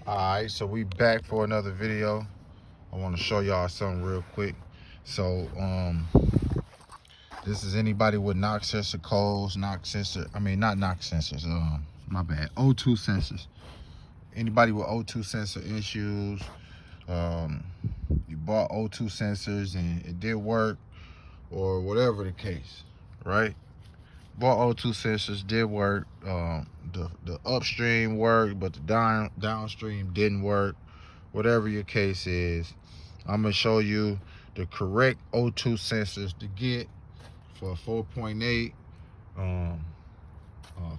Alright, so we back for another video. I want to show y'all something real quick. So this is anybody with knock sensor codes, not knock sensors, my bad, O2 sensors. Anybody with O2 sensor issues, you bought O2 sensors and it did work, or whatever the case, right? Bought O2 sensors, did work. The upstream worked, but the downstream didn't work. Whatever your case is, I'm gonna show you the correct O2 sensors to get for 4.8,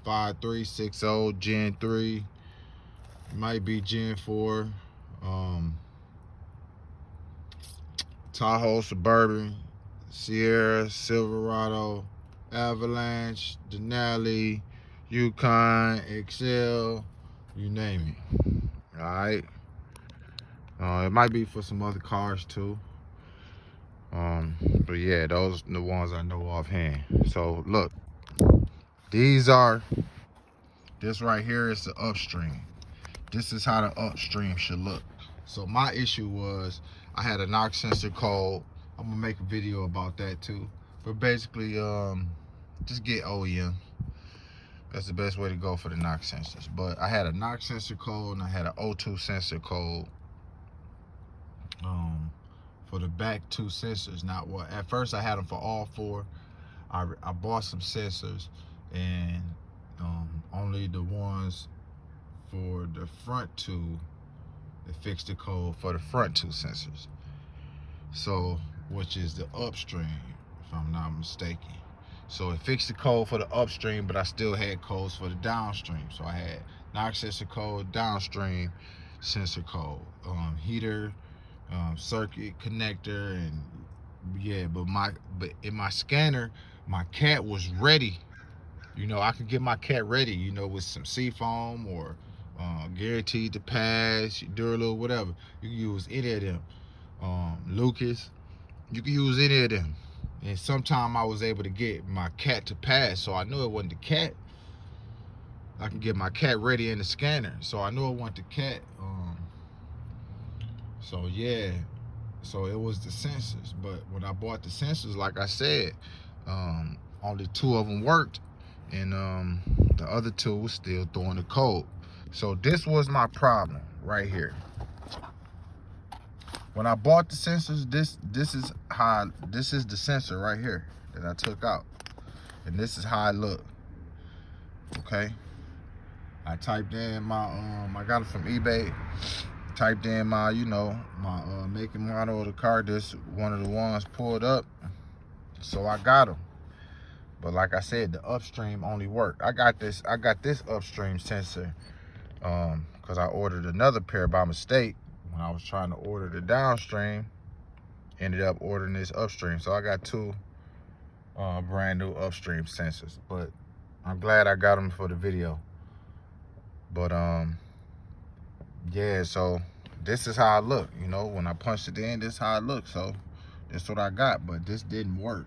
5360 Gen 3, might be Gen 4, Tahoe, Suburban, Sierra, Silverado, Avalanche, Denali, Yukon, XL, you name it. All right. It might be for some other cars too. But yeah, those are the ones I know offhand. So look, this right here is the upstream. This is how the upstream should look. So my issue was I had a knock sensor code. I'm gonna make a video about that too. But basically, just get OEM. That's the best way to go for the knock sensors. But I had a knock sensor code and I had an O2 sensor code for the back two sensors. Now, well, at first I had them for all four. I bought some sensors, and only the ones for the front two, they fixed the code for the front two sensors. So, which is the upstream, if I'm not mistaken. So it fixed the code for the upstream, but I still had codes for the downstream. So I had knock sensor code, downstream sensor code, heater, circuit connector, and yeah. But in my scanner, my cat was ready. You know, I could get my cat ready, you know, with some seafoam or guaranteed to pass, Duralo, whatever. You can use any of them. Lucas, you can use any of them. And sometime I was able to get my cat to pass, so I knew it wasn't the cat. I can get my cat ready in the scanner, so I knew it wasn't the cat. So yeah, so it was the sensors. But when I bought the sensors, like I said, only two of them worked, and the other two was still throwing the code. So this was my problem right here. When I bought the sensors, this is the sensor right here that I took out, and this is how it looked. Okay, I typed in my I got it from eBay. Typed in my my make and model of the car. This one of the ones pulled up, so I got them. But like I said, the upstream only worked. I got this upstream sensor because I ordered another pair by mistake. When I was trying to order the downstream, ended up ordering this upstream. So I got two brand new upstream sensors, but I'm glad I got them for the video. But yeah, so this is how I look. You know, when I punched it in, this is how it looks. So that's what I got, but this didn't work.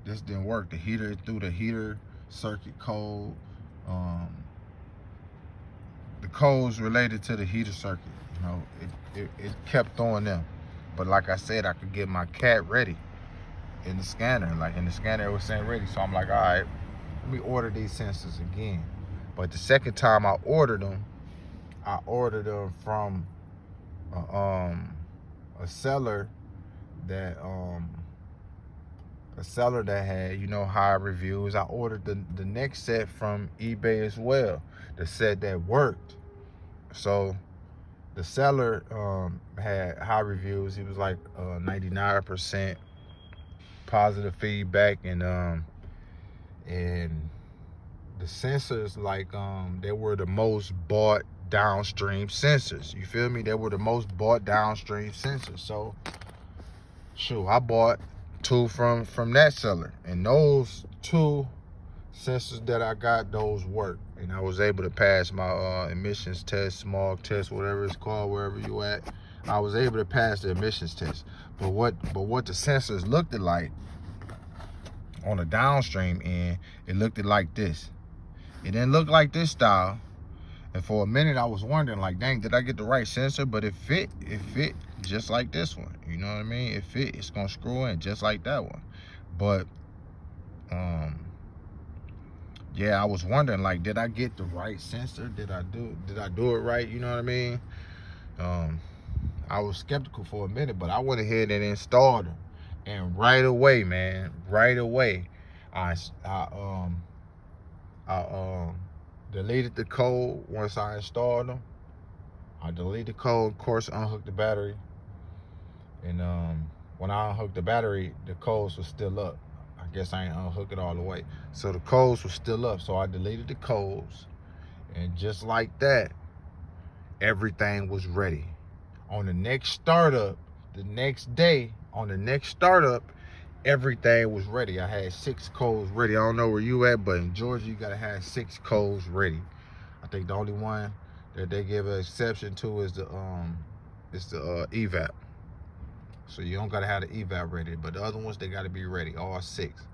This didn't work. The heater, through the heater circuit code, the codes related to the heater circuit, you know, it kept throwing them. But like I said, I could get my cat ready in the scanner. Like in the scanner, it was saying ready. So I'm like, all right, let me order these sensors again. But the second time I ordered them from a seller that had, you know, high reviews. I ordered the next set from eBay as well, the set that worked. So the seller had high reviews. He was like 99% positive feedback, and the sensors, like they were the most bought downstream sensors. You feel me? They were the most bought downstream sensors. So sure, I bought two from that seller, and those two sensors that I got, those work, and I was able to pass my emissions test, smog test, whatever it's called, wherever you at. I was able to pass the emissions test. But what the sensors looked like on the downstream end, it looked like this. It didn't look like this style. And for a minute I was wondering, like, dang, did I get the right sensor? But it fit just like this one. You know what I mean? It fit. It's gonna screw in just like that one. But yeah, I was wondering, like, did I get the right sensor? Did I do it right? You know what I mean? I was skeptical for a minute, but I went ahead and installed them. And right away, man, right away, I deleted the code once I installed them. I deleted the code, of course, unhooked the battery. And when I unhooked the battery, the codes was still up. I guess I ain't unhook it all the way. So the codes was still up. So I deleted the codes. And just like that, everything was ready. On the next startup, the next day, on the next startup, everything was ready. I had 6 codes ready. I don't know where you at, but in Georgia, you gotta have 6 codes ready. I think the only one that they give an exception to is the evap. So you don't gotta have the evap ready, but the other ones, they gotta be ready, all 6.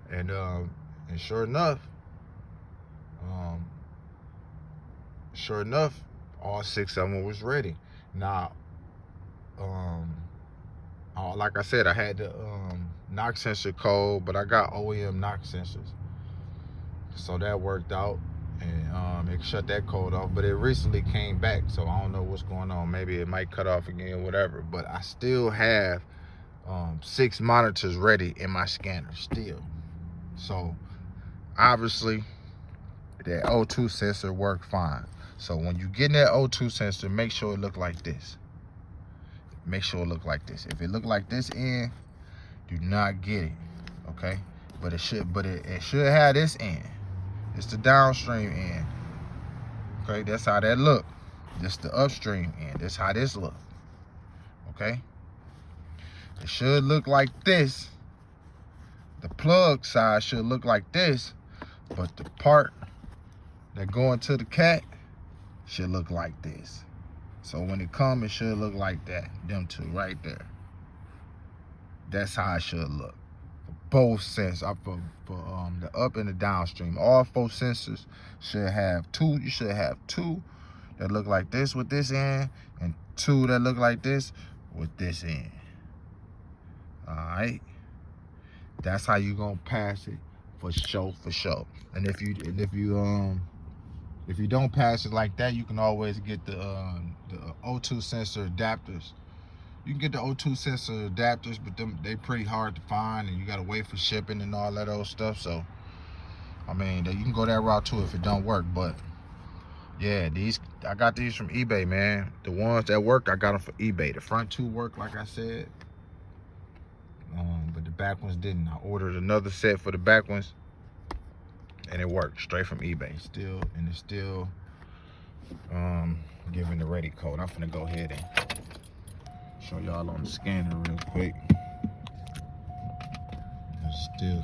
And sure enough, all 6 of them was ready. Now, like I said, I had the knock sensor code, but I got OEM knock sensors, so that worked out, and it shut that code off. But it recently came back, so I don't know what's going on. Maybe it might cut off again, whatever. But I still have 6 monitors ready in my scanner still. So obviously that O2 sensor worked fine. So when you get in that O2 sensor, make sure it look like this. Make sure it look like this. If it look like this end, do not get it, okay? But it should have this end. It's the downstream end, okay? That's how that look. This the upstream end. That's how this look, okay? It should look like this. The plug side should look like this, but the part that go into the cat should look like this. So when it come, it should look like that. Them two right there. That's how it should look. For both sensors, for the up and the downstream. All 4 sensors should have 2. You should have 2 that look like this with this end, and 2 that look like this with this end. Alright. That's how you gonna pass it for sure. And if you don't pass it like that, you can always get the O2 sensor adapters. You can get the O2 sensor adapters, but they pretty hard to find, and you gotta wait for shipping and all that old stuff. So, I mean, you can go that route too if it don't work. But yeah, I got these from eBay, man. The ones that work, I got them for eBay. The front 2 work, like I said, but the back ones didn't. I ordered another set for the back ones, and it worked straight from eBay. It's still giving the ready code. I'm finna go ahead and show y'all on the scanner real quick. It's still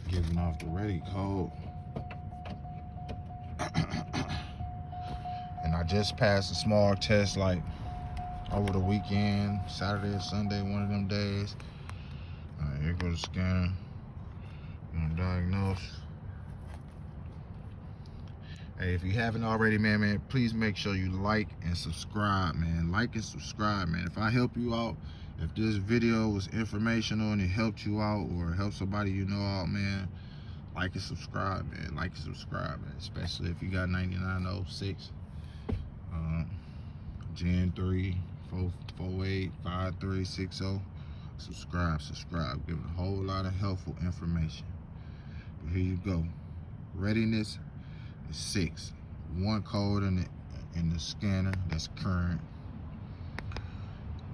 giving off the ready code. And I just passed a small test like over the weekend, Saturday or Sunday, one of them days. All right, here goes the scanner. I'm gonna diagnose. Hey, if you haven't already, man, please make sure you like and subscribe, man. Like and subscribe, man. If I help you out, if this video was informational and it helped you out or helped somebody you know out, man, like and subscribe, man. Like and subscribe, man. Especially if you got 9906, Gen 3, 448, 5360. Subscribe. Give it a whole lot of helpful information. But here you go. Readiness is 6. 1 code in the scanner that's current.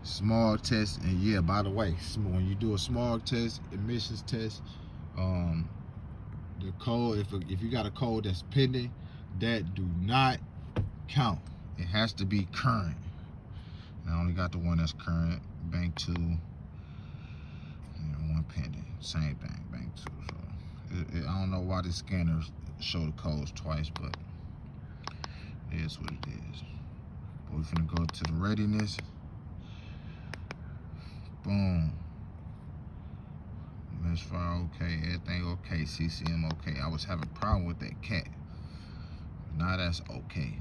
Small test, and yeah, by the way, when you do a small test, emissions test, the code, if you got a code that's pending, that do not count. It has to be current. And I only got the one that's current. Bank 2, and 1 pending. Same thing, bank 2. So I don't know why the scanners show the codes twice, but it is what it is. But we're gonna go to the readiness. Boom. Misfire okay, everything okay, CCM okay. I was having a problem with that cat. Now that's okay.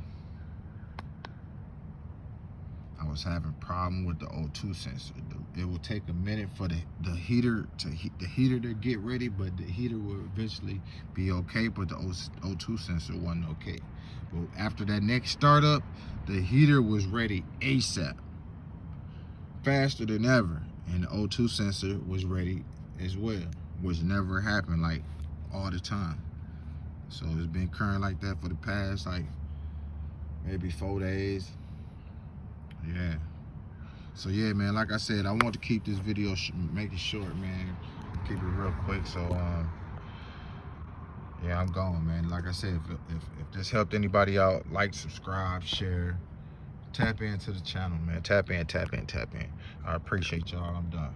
I was having problem with the O2 sensor. It will take a minute for the heater to get ready, but the heater will eventually be okay, but the O2 sensor wasn't okay. But after that next startup, the heater was ready ASAP, faster than ever, and the O2 sensor was ready as well, which never happened like all the time. So it's been current like that for the past like maybe 4 days. Yeah. So yeah, man, like I said, I want to keep this video make it short, man. Keep it real quick. So yeah, I'm going, man. Like I said, if this helped anybody out, like, subscribe, share, tap into the channel, man. Tap in. I appreciate y'all. I'm done.